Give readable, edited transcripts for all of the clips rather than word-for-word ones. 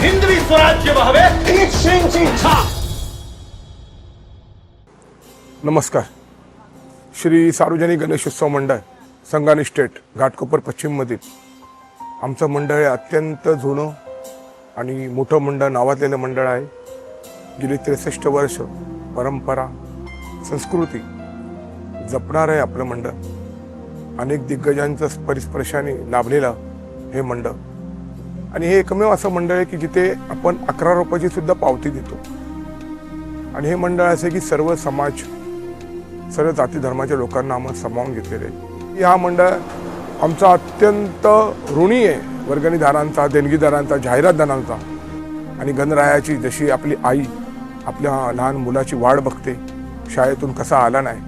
हिंदवी स्वराज्य व्हावे हीच श्रींची इच्छा. नमस्कार. श्री सार्वजनिक गणेशोत्सव मंडळ संगानी स्टेट घाटकोपर पश्चिममधील आमचं मंडळ हे अत्यंत जुनं आणि मोठं मंडळ, नावाजलेलं मंडळ आहे. गेली 63 वर्ष परंपरा संस्कृती जपणार आहे आपलं मंडळ. अनेक दिग्गजांचं परिस्पर्शाने लाभलेलं हे मंडळ आणि हे एकमेव असं मंडळ आहे की जिथे आपण 11 रुपयाची सुद्धा पावती देतो. आणि हे मंडळ असं की सर्व समाज, सर्व जाती धर्माच्या लोकांना आम्हाला सामावून घेतलेले आहे. हा मंडळ आमचा अत्यंत ऋणी आहे, वर्गणीदारांचा, देणगीदारांचा, जाहिरातदारांचा. आणि गणरायाची जशी आपली आई आपल्या लहान मुलाची वाट बघते, शाळेतून कसा आला नाही,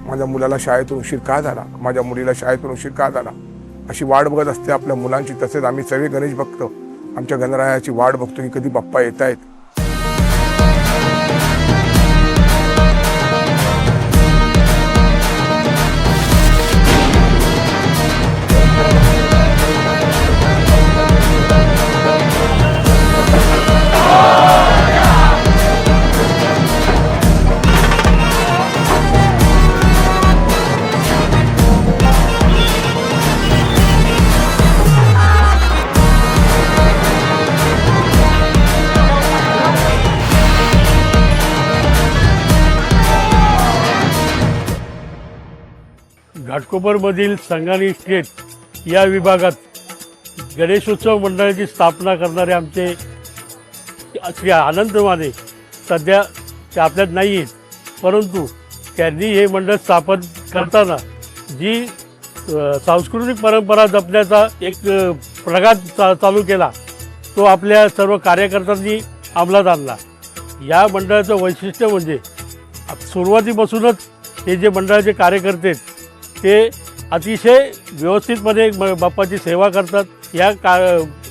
माझ्या मुलाला शाळेतून उशीर का झाला, माझ्या मुलीला शाळेतून उशीर का झाला, अशी वाट बघत असते आपल्या मुलांची. तसेच आम्ही सगळे गणेश भक्त आमच्या गणरायाची वाट बघतो की कधी बाप्पा येत आहेत. घाटकोपरमधील संगानी स्टेट या विभागात गणेशोत्सव मंडळाची स्थापना करणारे आमचे श्री आनंद माने सध्या ते आपल्यात नाही आहेत, परंतु त्यांनी हे मंडळ स्थापन करताना जी सांस्कृतिक परंपरा जपण्याचा एक प्रघात चालू केला तो आपल्या सर्व कार्यकर्त्यांनी अंमलात आणला. या मंडळाचं वैशिष्ट्य म्हणजे सुरुवातीपासूनच हे जे मंडळाचे कार्यकर्ते आहेत ते अतिशय व्यवस्थितपणे बाप्पाची सेवा करतात. या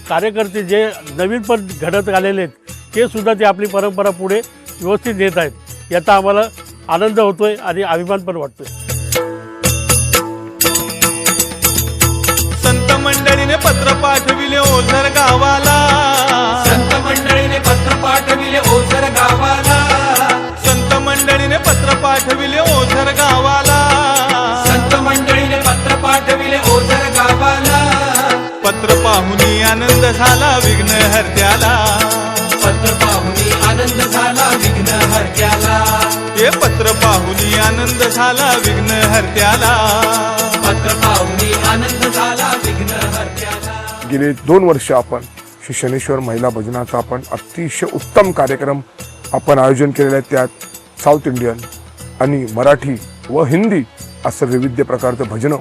कार्यकर्ते जे नवीन पण घडत आलेले आहेत ते सुद्धा ते आपली परंपरा पुढे व्यवस्थित नेत आहेत. याचा आम्हाला आनंद होतोय आणि अभिमान पण वाटतोय. संत मंडळीने पत्र पाठविले ओझर गावाला, संत मंडळीने पत्र पाठविले ओझर गावाला, संत मंडळीने पत्र पाठविले ओझर गावाला, संत मंडळीने पत्र पाठविले ओझर गावाला. पत्र पाहुनी आनंद झाला विघ्न हरत्याला, पत्र पाहुनी आनंद झाला विघ्न हरत्याला, हे पत्र पाहुनी आनंद झाला विघ्न हरत्याला, पत्र पाहुनी आनंद झाला विघ्न हरत्याला. गेले 2 वर्ष आपण श्री शनेश्वर महिला भजनाचा आपण अतिशय उत्तम कार्यक्रम आपण आयोजन केलेलं आहे. त्यात साऊथ इंडियन आणि मराठी व हिंदी असं विविध प्रकारचं भजनं,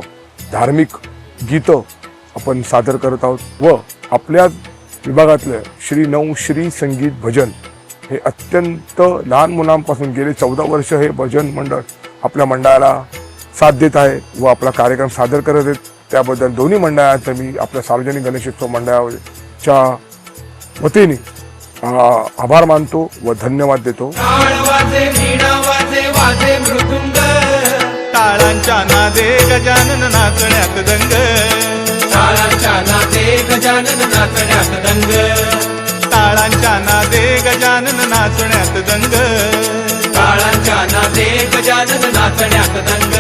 धार्मिक गीतं आपण सादर करत आहोत. व आपल्या विभागातलं श्री संगीत भजन हे अत्यंत लहान मुलांपासून गेले 14 वर्ष हे भजन मंडळ आपल्या मंडळाला साथ देत आहे व आपला कार्यक्रम सादर करत आहेत. त्याबद्दल दोन्ही मंडळाचं मी आपल्या सार्वजनिक गणेशोत्सव मंडळाच्या वतीने आभार मानतो व धन्यवाद देतो. टाळ वाजे, वीणा वाजे, वाजे मृदुंग, टाळांच्या नादे गजानन नाचण्यात दंग, टाळांच्या नादे गजानन नाचण्यात दंग, टाळांच्या नादे गजानन नाचण्यात दंग, टाळांच्या नादे गजानन नाचण्यात दंग.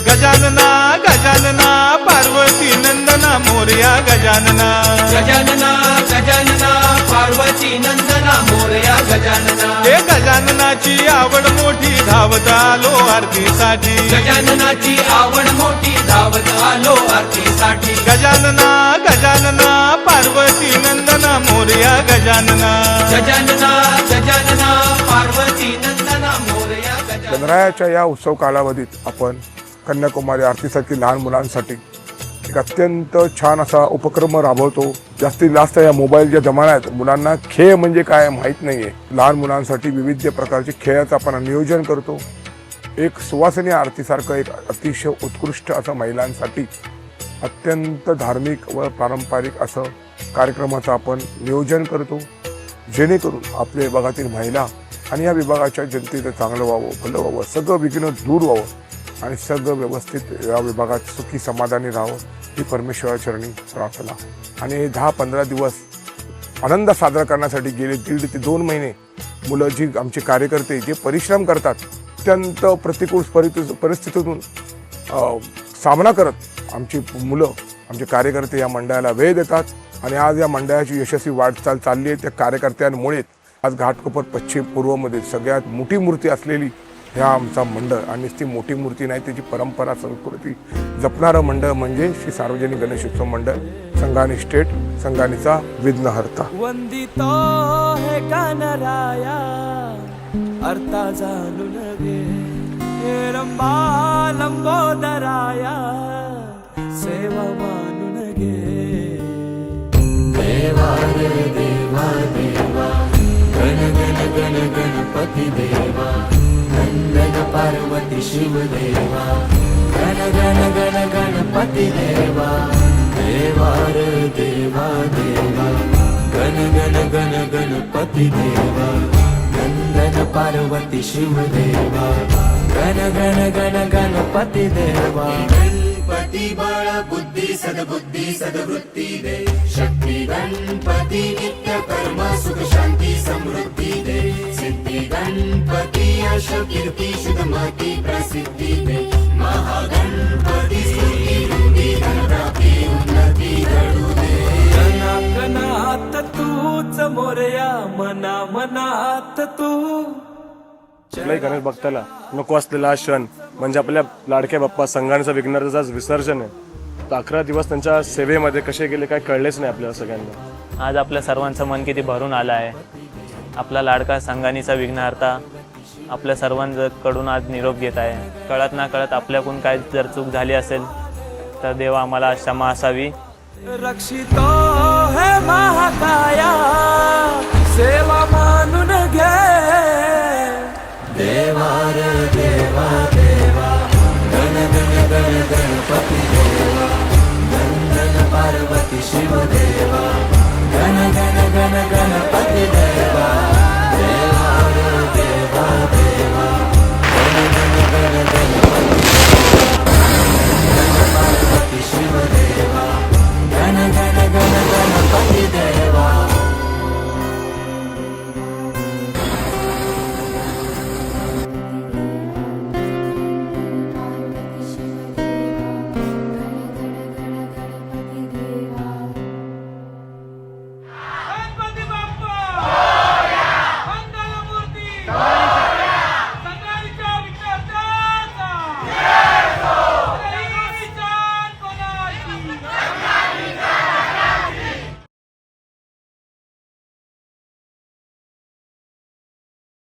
गजानना गजानना पार्वती नंदना मोरया गजानना, गजानना गजानना पार्वती नंदना मोरया गजानना. हे गजाननाची आवड मोठी धावत आलो आरतीसाठी, गजाननाची आवड मोठी धावत आलो आरतीसाठी. गजानना गजानना पार्वती नंदना मोरया गजानना, गजानना गजानना पार्वती नंदना मोरया गजानना. गणरायाच्या या उत्सव कालावधीत आपण कन्याकुमारी आरतीसाठी लहान मुलांसाठी एक अत्यंत छान असा उपक्रम राबवतो. जास्तीत जास्त या मोबाईलच्या जमान्यात मुलांना खेळ म्हणजे काय माहीत नाही आहे. लहान मुलांसाठी विविध प्रकारचे खेळाचं आपण नियोजन करतो. एक सुवासिनी आरतीसारखं एक अतिशय उत्कृष्ट असं महिलांसाठी अत्यंत धार्मिक व पारंपरिक असं कार्यक्रमाचं आपण नियोजन करतो, जेणेकरून आपल्या विभागातील महिला आणि या विभागाच्या जनतेचं चांगलं व्हावं, भलं व्हावं, सगळं विघ्न दूर व्हावं आणि सगळं व्यवस्थित या विभागात सुखी समाधानी राहावं ही परमेश्वराचरणी प्रार्थना. आणि 10-15 दिवस आनंद साजरा करण्यासाठी गेले 1.5 ते 2 महिने मुलं जी आमचे कार्यकर्ते जे परिश्रम करतात, अत्यंत प्रतिकूल परिस्थितीतून सामना करत आमची मुलं, आमचे कार्यकर्ते या मंडळाला वेळ देतात आणि आज या मंडळाची यशस्वी वाटचाल चालली आहे. त्या कार्यकर्त्यांमुळे आज घाटकोपर पश्चिम पूर्वमध्ये सगळ्यात मोठी मूर्ती असलेली ह्या आमचा मंडळ, आणि ती मोठी मूर्ती नाही, त्याची परंपरा संस्कृती जपणारं मंडळ म्हणजे श्री सार्वजनिक गणेशोत्सव मंडळ संगानी स्टेट, संगानीचा विघ्नहर्ता. वंदितो हे गणराया अर्था जाणून घे, हे रंबा लंबोदराया सेवा मानून घे. देवा रे देवा देवा गण गण गण गणपती देवा नंदन पार्वती शिव देवा गण गण गण गणपती देवा. देवा रे देवा देवा गण गण गण गणपती देवा नंदन पार्वती शिव देवा गण गण गण गणपती देवा. गणपती बळ बुद्धी सद्बुद्धी सद्वृत्ती दे, शक्ती गणपती नित्य कर्म सुख शांती समृद्धी दे. सिद्धी गणपती यश कीर्ती शुद्धमती प्रसिद्धी दे. महागणपती स्तुती वृद्धी धनप्राप्ती उन्नती घडू दे. कणाकणात तूच मोरया मना मनात तू. आपल्याही गणेश भक्ताला नको असलेला हा क्षण म्हणजे आपल्या लाडक्या बाप्पा संगानेचा विघ्नहर्त्याचं विसर्जन आहे. तर 11 दिवस त्यांच्या सेवेमध्ये कसे गेले काय कळलेच नाही आपल्याला सगळ्यांना. आज आपल्या सर्वांचं मन किती भरून आलं आहे. आपला लाडका संगानीचा विघ्नहर्ता आपल्या सर्वांकडून आज निरोप घेत आहे. कळत ना कळत आपल्याकडून काय जर चूक झाली असेल तर देवा आम्हाला क्षमा असावी. रक्षितो हे महाकाया सेवा मानून घे. देवा रे देवा देवा